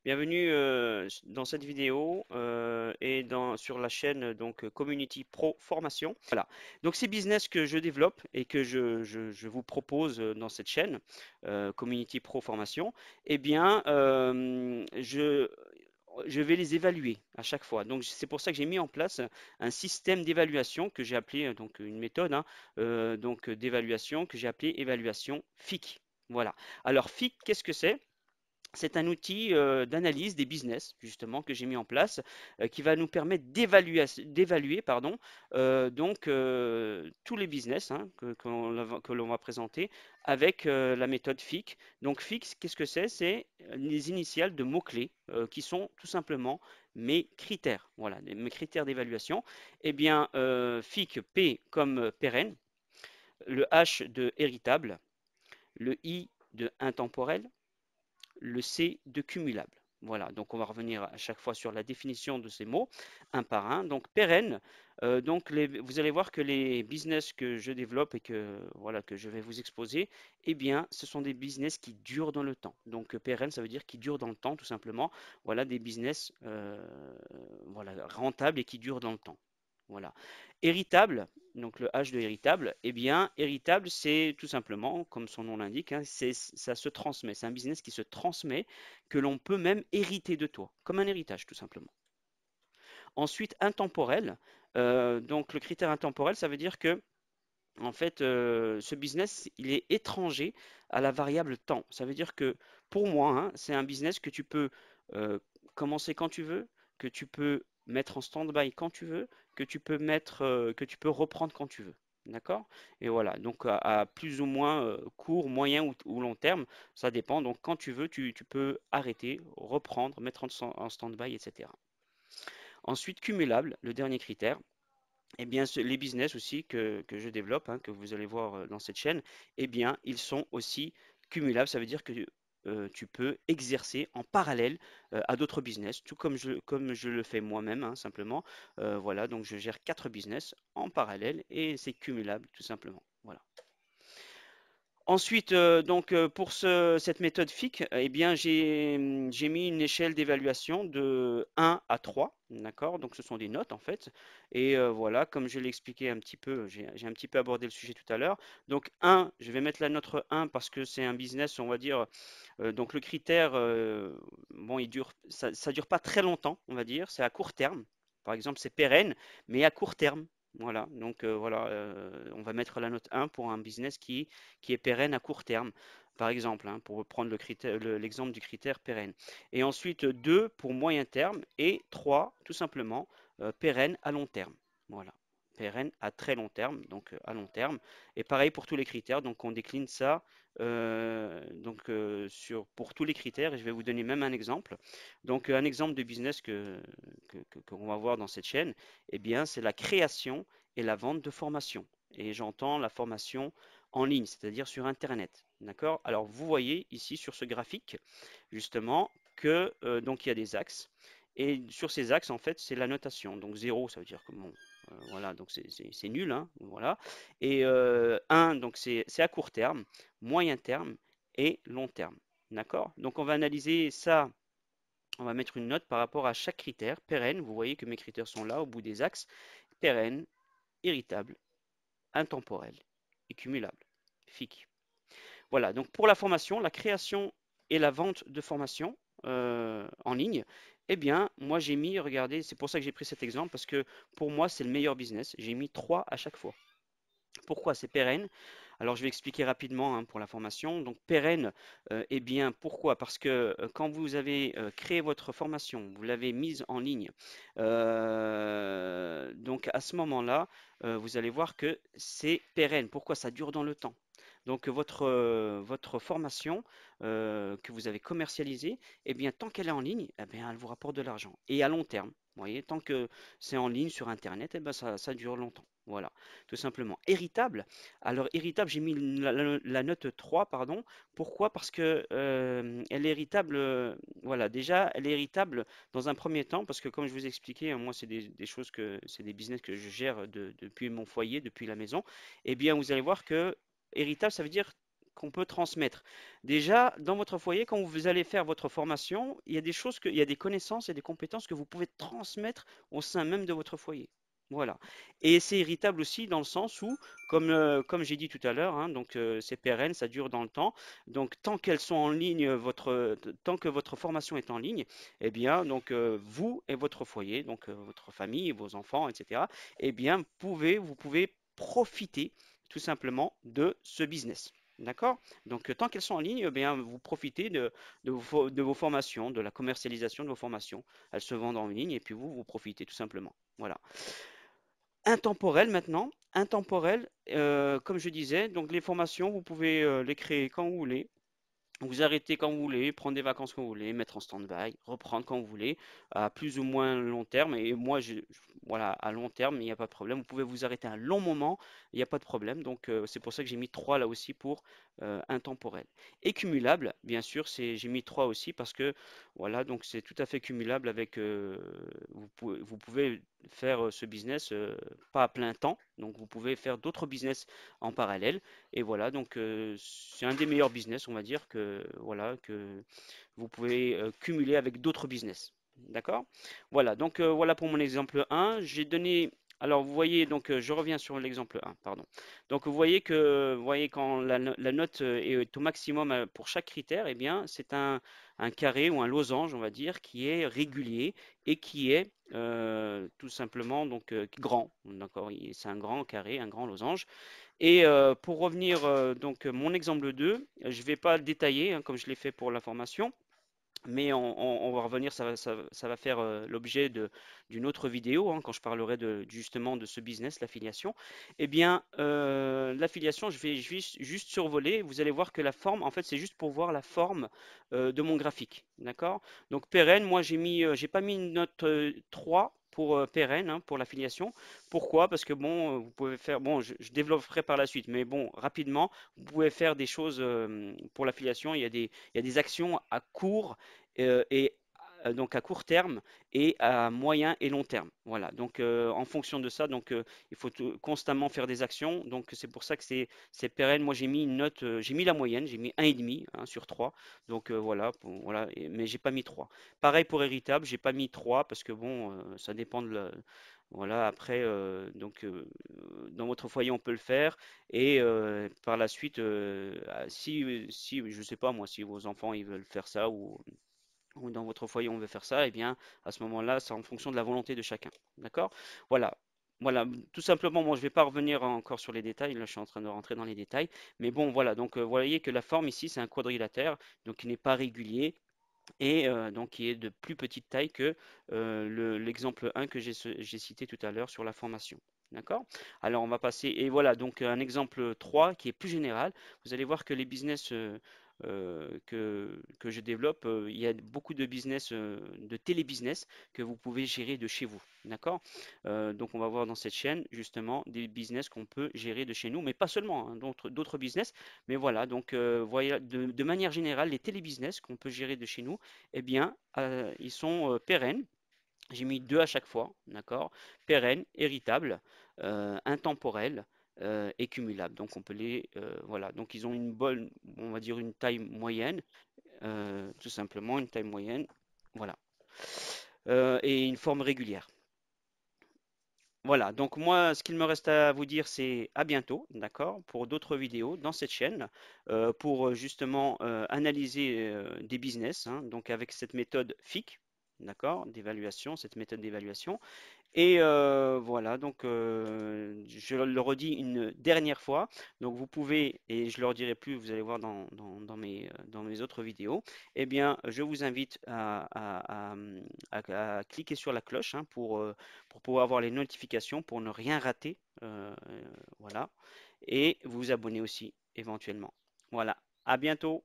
Bienvenue dans cette vidéo sur la chaîne Community Pro Formation. Voilà. Donc ces business que je développe et que je vous propose dans cette chaîne Community Pro Formation, eh bien je vais les évaluer à chaque fois. Donc c'est pour ça que j'ai mis en place un système d'évaluation que j'ai appelé donc une méthode d'évaluation que j'ai appelé évaluation FIC. Voilà. Alors FIC, qu'est-ce que c'est? C'est un outil d'analyse des business, justement, que j'ai mis en place, qui va nous permettre d'évaluer, pardon, tous les business hein, que l'on va présenter avec la méthode FIC. Donc FIC, qu'est-ce que c'est? C'est les initiales de mots-clés qui sont tout simplement mes critères. Voilà, mes critères d'évaluation. Eh bien, FIC, P comme pérenne, le H de héritable, le I de intemporel, le C de cumulable. Voilà, donc on va revenir à chaque fois sur la définition de ces mots, un par un. Donc pérenne, vous allez voir que les business que je développe et que je vais vous exposer, eh bien, ce sont des business qui durent dans le temps. Donc pérenne, ça veut dire qui durent dans le temps, tout simplement. Voilà, des business voilà, rentables et qui durent dans le temps. Voilà. Héritable, donc le H de héritable, eh bien, héritable, c'est tout simplement, comme son nom l'indique, hein, ça se transmet. C'est un business qui se transmet, que l'on peut même hériter de toi, comme un héritage, tout simplement. Ensuite, intemporel. Donc, le critère intemporel, ça veut dire que, en fait, ce business, il est étranger à la variable temps. Ça veut dire que, pour moi, hein, c'est un business que tu peux euh, commencer quand tu veux, que tu peux mettre en stand-by quand tu veux, que tu peux reprendre quand tu veux. D'accord? Et voilà. Donc, à plus ou moins court, moyen ou long terme, ça dépend. Donc, quand tu veux, tu peux arrêter, reprendre, mettre en stand-by, etc. Ensuite, cumulable, le dernier critère. Eh bien, les business aussi que je développe, hein, que vous allez voir dans cette chaîne, eh bien, ils sont aussi cumulables. Ça veut dire que tu peux exercer en parallèle à d'autres business, tout comme je le fais moi-même, hein, simplement. Voilà, donc je gère 4 business en parallèle et c'est cumulable, tout simplement. Voilà. Ensuite, pour cette méthode FIC, eh bien, j'ai mis une échelle d'évaluation de 1 à 3, d'accord? Donc, ce sont des notes en fait. Et voilà, comme je l'ai expliqué un petit peu, j'ai un petit peu abordé le sujet tout à l'heure. Donc, 1, je vais mettre la note 1 parce que c'est un business, on va dire. Donc, le critère, bon, ça dure pas très longtemps, on va dire. C'est à court terme. Par exemple, c'est pérenne, mais à court terme. Voilà, donc voilà, on va mettre la note 1 pour un business qui est pérenne à court terme, par exemple, hein, pour prendre l'exemple du critère pérenne. Et ensuite 2 pour moyen terme et 3 tout simplement pérenne à long terme. Voilà, pérenne à très long terme, donc à long terme. Et pareil pour tous les critères, donc on décline ça pour tous les critères et je vais vous donner même un exemple. Donc un exemple de business qu'on va voir dans cette chaîne, eh bien c'est la création et la vente de formation. Et j'entends la formation en ligne, c'est-à-dire sur Internet. D'accord? Alors vous voyez ici sur ce graphique justement que donc il y a des axes. Et sur ces axes, en fait, c'est la notation. Donc 0, ça veut dire que bon, voilà, donc c'est nul, hein, voilà. Et 1, donc c'est à court terme, moyen terme et long terme. D'accord? Donc on va analyser ça, on va mettre une note par rapport à chaque critère. Pérenne, vous voyez que mes critères sont là au bout des axes. Pérenne, irritable, intemporel et cumulable. FIC. Voilà, donc pour la formation, la création et la vente de formation en ligne, eh bien, moi j'ai mis, regardez, c'est pour ça que j'ai pris cet exemple, parce que pour moi c'est le meilleur business. J'ai mis 3 à chaque fois. Pourquoi c'est pérenne? Alors je vais expliquer rapidement hein, pour la formation. Donc pérenne, eh bien pourquoi? Parce que quand vous avez créé votre formation, vous l'avez mise en ligne, donc à ce moment-là, vous allez voir que c'est pérenne. Pourquoi? Ça dure dans le temps. Donc votre formation que vous avez commercialisée, eh bien tant qu'elle est en ligne, eh bien elle vous rapporte de l'argent. Et à long terme, vous voyez, tant que c'est en ligne sur Internet, eh bien ça dure longtemps. Voilà, tout simplement. Héritable. Alors, héritable, j'ai mis la note 3, pardon. Pourquoi? Parce que elle est héritable. Voilà, déjà, elle est héritable dans un premier temps, parce que comme je vous ai expliqué, hein, moi, c'est des choses c'est des business que je gère depuis mon foyer, depuis la maison. Eh bien, vous allez voir que héritable, ça veut dire qu'on peut transmettre. Déjà, dans votre foyer, quand vous allez faire votre formation, il y a des choses il y a des connaissances et des compétences que vous pouvez transmettre au sein même de votre foyer. Voilà. Et c'est héritable aussi dans le sens où, comme j'ai dit tout à l'heure, hein, donc c'est pérenne, ça dure dans le temps. Donc tant qu'elles sont en ligne, tant que votre formation est en ligne, eh bien donc vous et votre foyer, donc votre famille, vos enfants, etc. Eh bien vous pouvez profiter tout simplement de ce business. D'accord? Donc, tant qu'elles sont en ligne, eh bien, vous profitez de vos formations, de la commercialisation de vos formations. Elles se vendent en ligne et puis vous profitez tout simplement. Voilà. Intemporel maintenant. Intemporel, comme je disais, donc les formations, vous pouvez les créer quand vous voulez. Vous arrêtez quand vous voulez, prendre des vacances quand vous voulez, mettre en stand-by, reprendre quand vous voulez, à plus ou moins long terme. Et moi, voilà, à long terme, il n'y a pas de problème. Vous pouvez vous arrêter un long moment, il n'y a pas de problème. Donc, c'est pour ça que j'ai mis 3 là aussi pour intemporel. Et cumulable, bien sûr, j'ai mis 3 aussi parce que, voilà, donc c'est tout à fait cumulable avec, vous pouvez faire ce business pas à plein temps. Donc, vous pouvez faire d'autres business en parallèle. Et voilà, donc c'est un des meilleurs business, on va dire, que vous pouvez cumuler avec d'autres business. D'accord? Voilà, donc voilà pour mon exemple 1. J'ai donné. Alors, vous voyez, donc je reviens sur l'exemple 1, pardon. Donc, vous voyez quand la note est au maximum pour chaque critère, eh bien, c'est un carré ou un losange, on va dire, qui est régulier et qui est tout simplement donc grand. D'accord? C'est un grand carré, un grand losange. Et pour revenir donc mon exemple 2, je ne vais pas le détailler hein, comme je l'ai fait pour la formation, mais on va revenir, ça va faire l'objet d'une autre vidéo hein, quand je parlerai justement de ce business, l'affiliation. Eh bien, l'affiliation, je vais juste survoler. Vous allez voir que la forme, en fait, c'est juste pour voir la forme de mon graphique. D'accord? Donc, pérenne, moi, j'ai pas mis une note 3 pour pérenne, hein, pour l'affiliation. Pourquoi? Parce que bon, vous pouvez faire, bon, je développerai par la suite, mais bon, rapidement, vous pouvez faire des choses pour l'affiliation. Il y a des actions à court et donc à court terme et à moyen et long terme. Voilà. Donc en fonction de ça, donc il faut constamment faire des actions. Donc c'est pour ça que c'est pérenne. Moi j'ai mis une note, j'ai mis la moyenne, j'ai mis 1,5 hein, sur 3. Donc voilà, voilà. Mais j'ai pas mis 3. Pareil pour héritable, j'ai pas mis 3 parce que bon, ça dépend de voilà, après, donc, dans votre foyer, on peut le faire. Et par la suite, si, je sais pas moi, si vos enfants ils veulent faire ça ou dans votre foyer on veut faire ça, eh bien à ce moment-là, c'est en fonction de la volonté de chacun. D'accord? Voilà. Voilà, tout simplement, moi je ne vais pas revenir encore sur les détails, là je suis en train de rentrer dans les détails, mais bon voilà, donc vous voyez que la forme ici c'est un quadrilatère, donc qui n'est pas régulier et donc qui est de plus petite taille que l'exemple 1 que j'ai cité tout à l'heure sur la formation. D'accord? Alors on va passer, et voilà, donc un exemple 3 qui est plus général. Vous allez voir que les business que je développe, il y a beaucoup de business, de télébusiness que vous pouvez gérer de chez vous. D'accord? Donc on va voir dans cette chaîne justement des business qu'on peut gérer de chez nous, mais pas seulement, hein, d'autres business. Mais voilà, donc voilà, de manière générale, les télébusiness qu'on peut gérer de chez nous, eh bien, ils sont pérennes. J'ai mis 2 à chaque fois, d'accord? Pérennes, héritables, intemporels et cumulables. Donc on peut voilà. Donc ils ont une bonne, on va dire une taille moyenne, tout simplement une taille moyenne, voilà. Et une forme régulière. Voilà, donc moi, ce qu'il me reste à vous dire, c'est à bientôt, d'accord, pour d'autres vidéos dans cette chaîne, pour justement analyser des business, hein, donc avec cette méthode FIC, d'accord, d'évaluation, cette méthode d'évaluation. Et voilà, donc je le redis une dernière fois. Donc vous pouvez, et je ne le redirai plus, vous allez voir dans mes autres vidéos, eh bien, je vous invite à cliquer sur la cloche hein, pour pouvoir avoir les notifications, pour ne rien rater. Voilà. Et vous abonner aussi éventuellement. Voilà. À bientôt.